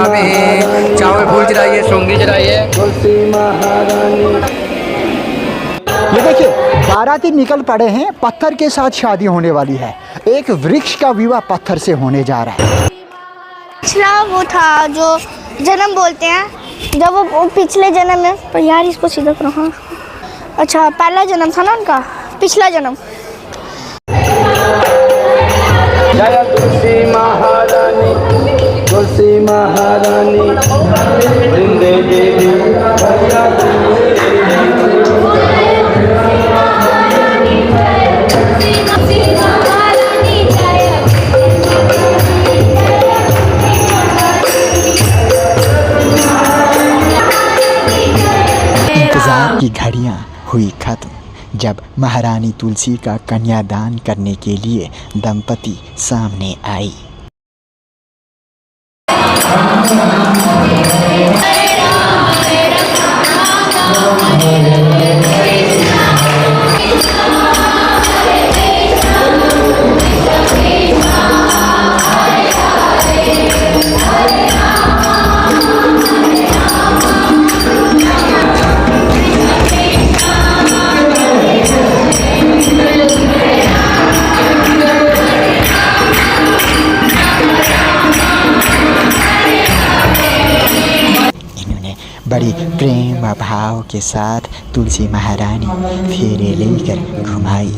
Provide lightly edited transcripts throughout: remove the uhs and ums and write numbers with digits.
भी चावल फूल चढ़ाइए, सौंगी चढ़ाइए। ये देखिए बाराती निकल पड़े हैं, पत्थर के साथ शादी होने वाली है। एक वृक्ष का विवाह पत्थर से होने जा रहा है। पिछला वो था जो जन्म बोलते हैं, जब वो पिछले जन्म में, पर यार इसको सीधा करो। हाँ अच्छा, पहला जन्म था ना उनका, पिछला जन्म। जय तुलसी महारानी, तुलसी महारानी, वृंदे देवी इंतजार की घड़ियां हुई खत्म जब महारानी तुलसी का कन्यादान करने के लिए दंपति सामने आई। बड़ी प्रेम भाव के साथ तुलसी महारानी फेरे लेकर घुमाई।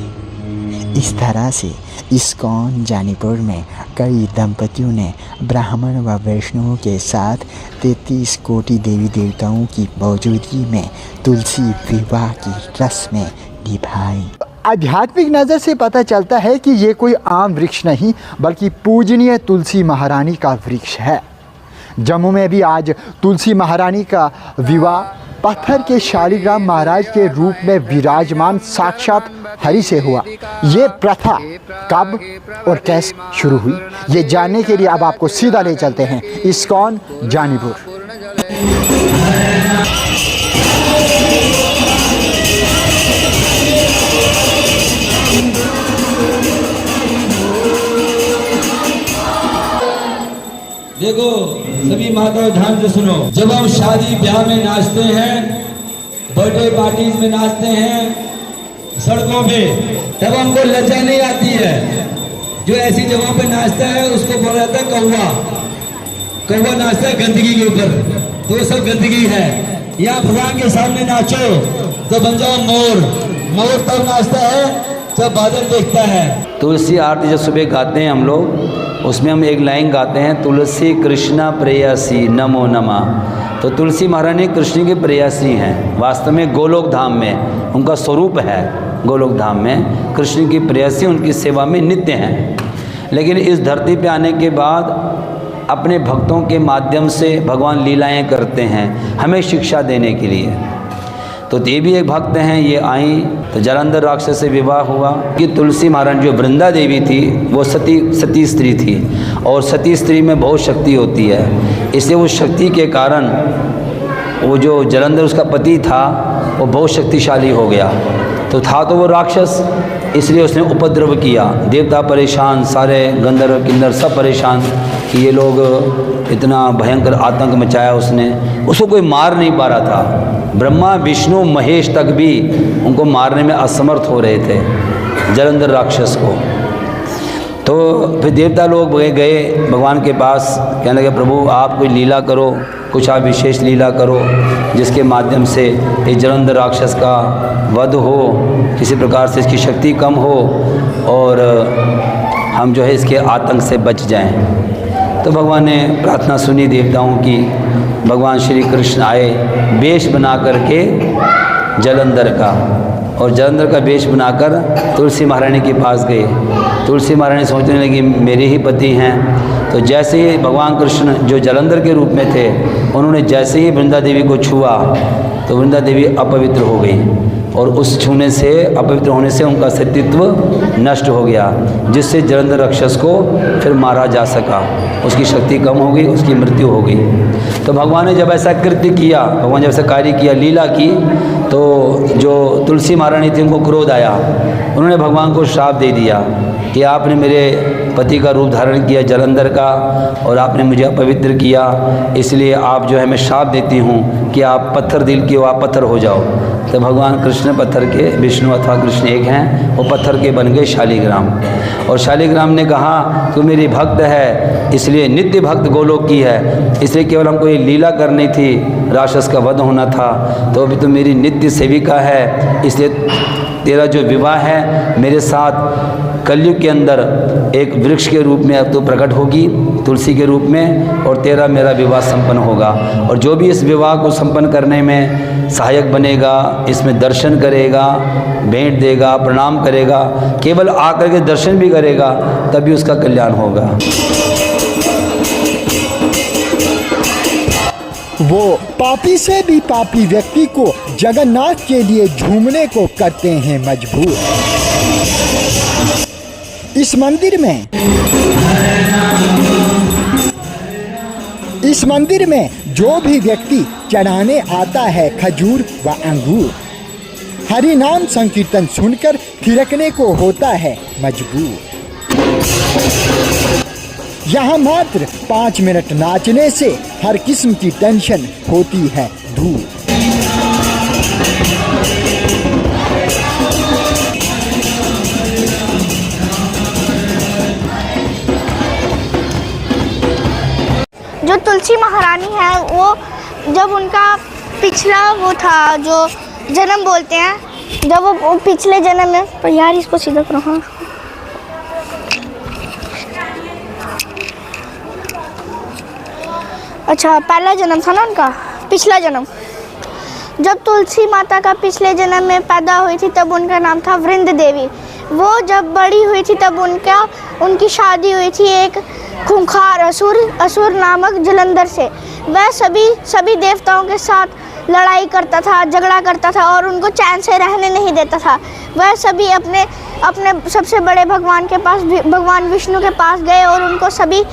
इस तरह से इस्कॉन जानीपुर में कई दंपतियों ने ब्राह्मण व वैष्णवों के साथ 33 कोटि देवी देवताओं की मौजूदगी में तुलसी विवाह की रस्में निभाई। आध्यात्मिक नज़र से पता चलता है कि ये कोई आम वृक्ष नहीं बल्कि पूजनीय तुलसी महारानी का वृक्ष है। जम्मू में भी आज तुलसी महारानी का विवाह पत्थर के शालिग्राम महाराज के रूप में विराजमान साक्षात हरि से हुआ। ये प्रथा कब और कैसे शुरू हुई, ये जानने के लिए अब आपको सीधा ले चलते हैं इस्कॉन जानीपुर। देखो सभी माताओं ध्यान से सुनो, जब हम शादी ब्याह में नाचते हैं, बर्थडे पार्टीज में नाचते हैं सड़कों पे, तब हमको लज्जा नहीं आती है। जो ऐसी जगहों पे नाचता है उसको बोला जाता है कौवा। कौवा नाचता है गंदगी के ऊपर, तो सब गंदगी है। यहाँ भगवान के सामने नाचो तो बन जाओ मोर। मोर तब नाचता है जब बादल देखता है। तुलसी आरती जब सुबह गाते हैं हम लोग, उसमें हम एक लाइन गाते हैं, तुलसी कृष्णा प्रेयसी नमो नमः। तो तुलसी महारानी कृष्ण के प्रेयसी हैं। वास्तव में गोलोक धाम में उनका स्वरूप है। गोलोक धाम में कृष्ण की प्रेयसी उनकी सेवा में नित्य हैं। लेकिन इस धरती पे आने के बाद अपने भक्तों के माध्यम से भगवान लीलाएं करते हैं हमें शिक्षा देने के लिए। तो ये भी एक भक्त हैं, ये आई तो जालंधर राक्षस से विवाह हुआ कि तुलसी महारानी जो वृंदा देवी थी वो सती स्त्री थी, और सती स्त्री में बहुत शक्ति होती है। इसलिए उस शक्ति के कारण वो जो जालंधर उसका पति था वो बहुत शक्तिशाली हो गया। तो था तो वो राक्षस, इसलिए उसने उपद्रव किया। देवता परेशान, सारे गंधर्व किन्नर सब परेशान कि ये लोग इतना भयंकर आतंक मचाया उसने। उसको कोई मार नहीं पा रहा था। ब्रह्मा विष्णु महेश तक भी उनको मारने में असमर्थ हो रहे थे जालंधर राक्षस को। तो फिर देवता लोग गए भगवान के पास, कहने लगे प्रभु आप कोई लीला करो, कुछ आप विशेष लीला करो जिसके माध्यम से ये जालंधर राक्षस का वध हो, किसी प्रकार से इसकी शक्ति कम हो और हम जो है इसके आतंक से बच जाएं। तो भगवान ने प्रार्थना सुनी देवताओं की। भगवान श्री कृष्ण आए वेश बना करके जालंधर का, और जालंधर का वेश बनाकर तुलसी महारानी के पास गए। तुलसी महारानी सोचने लगी मेरे ही पति हैं। तो जैसे ही भगवान कृष्ण जो जालंधर के रूप में थे, उन्होंने जैसे ही वृंदा देवी को छुआ तो वृंदा देवी अपवित्र हो गई, और उस छूने से, अपवित्र होने से उनका सतीत्व नष्ट हो गया, जिससे जालंधर राक्षस को फिर मारा जा सका। उसकी शक्ति कम हो गई, उसकी मृत्यु हो गई। तो भगवान ने जब ऐसा कृत्य किया, भगवान जब ऐसा कार्य किया, लीला की, तो जो तुलसी महारानी थी उनको क्रोध आया। उन्होंने भगवान को श्राप दे दिया कि आपने मेरे पति का रूप धारण किया जलंधर का और आपने मुझे अपवित्र किया, इसलिए आप जो है मैं श्राप देती हूँ कि आप पत्थर दिल के हो, आप पत्थर हो जाओ। तो भगवान कृष्ण पत्थर के, विष्णु अथवा कृष्ण एक हैं, वो पत्थर के बन गए शालिग्राम। और शालिग्राम ने कहा तू मेरी भक्त है, इसलिए नित्य भक्त गोलोक की है, इसलिए केवल हमको ये लीला करनी थी, राक्षस का वध होना था, तो अभी तो मेरी नित्य सेविका है, इसलिए तेरा जो विवाह है मेरे साथ कलयुग के अंदर एक वृक्ष के रूप में अब तो प्रकट होगी, तुलसी के रूप में, और तेरा मेरा विवाह संपन्न होगा। और जो भी इस विवाह को संपन्न करने में सहायक बनेगा, इसमें दर्शन करेगा, भेंट देगा, प्रणाम करेगा, केवल आकर के दर्शन भी करेगा, तभी उसका कल्याण होगा। वो पापी से भी पापी व्यक्ति को जगन्नाथ के लिए झूमने को करते हैं मजबूर। इस मंदिर में जो भी व्यक्ति चढ़ाने आता है खजूर व अंगूर, हरि नाम संकीर्तन सुनकर थिरकने को होता है मजबूर। यहाँ मात्र 5 मिनट नाचने से हर किस्म की टेंशन होती है दूर। जो तुलसी महारानी है, वो जब उनका पिछला वो था जो जन्म बोलते हैं, जब वो पिछले जन्म में, पर यार इसको सीधा करो। हाँ, अच्छा, पहला जन्म था ना उनका, पिछला जन्म। जब तुलसी माता का पिछले जन्म में पैदा हुई थी तब उनका नाम था वृंद देवी। वो जब बड़ी हुई थी तब उनकी शादी हुई थी एक खूंखार असुर नामक जलंधर से। वह सभी देवताओं के साथ लड़ाई करता था, झगड़ा करता था और उनको चैन से रहने नहीं देता था। वह सभी अपने सबसे बड़े भगवान के पास, भगवान विष्णु के पास गए और उनको सभी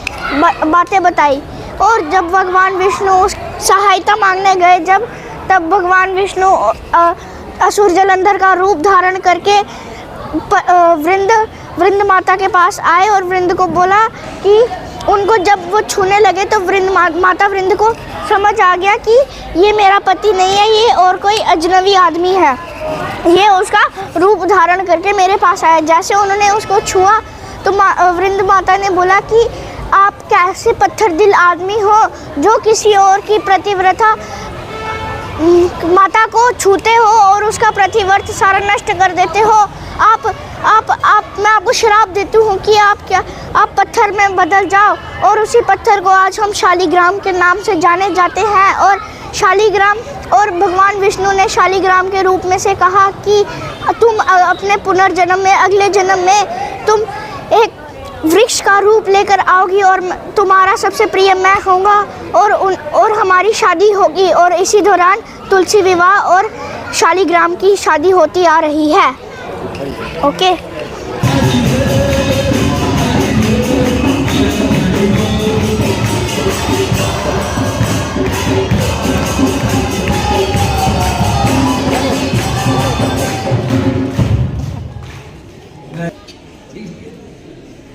बातें बताई। और जब भगवान विष्णु सहायता मांगने गए, तब भगवान विष्णु असुर जलंधर का रूप धारण करके वृंद माता के पास आए और वृंद को बोला कि उनको जब वो छूने लगे तो माता वृंद को समझ आ गया कि ये मेरा पति नहीं है, ये और कोई अजनबी आदमी है, ये उसका रूप धारण करके मेरे पास आया। जैसे उन्होंने उसको छुआ तो वृंद माता ने बोला कि आप कैसे पत्थर दिल आदमी हो जो किसी और की प्रतिव्रता माता को छूते हो और उसका प्रतिव्रत सारा नष्ट कर देते हो। मैं आपको श्राप देती हूँ कि आप पत्थर में बदल जाओ। और उसी पत्थर को आज हम शालिग्राम के नाम से जाने जाते हैं। और शालिग्राम, और भगवान विष्णु ने शालिग्राम के रूप में से कहा कि तुम अपने पुनर्जन्म में, अगले जन्म में तुम एक वृक्ष का रूप लेकर आओगी और तुम्हारा सबसे प्रिय मैं होऊंगा और हमारी शादी होगी। और इसी दौरान तुलसी विवाह और शालिग्राम की शादी होती आ रही है। ओके।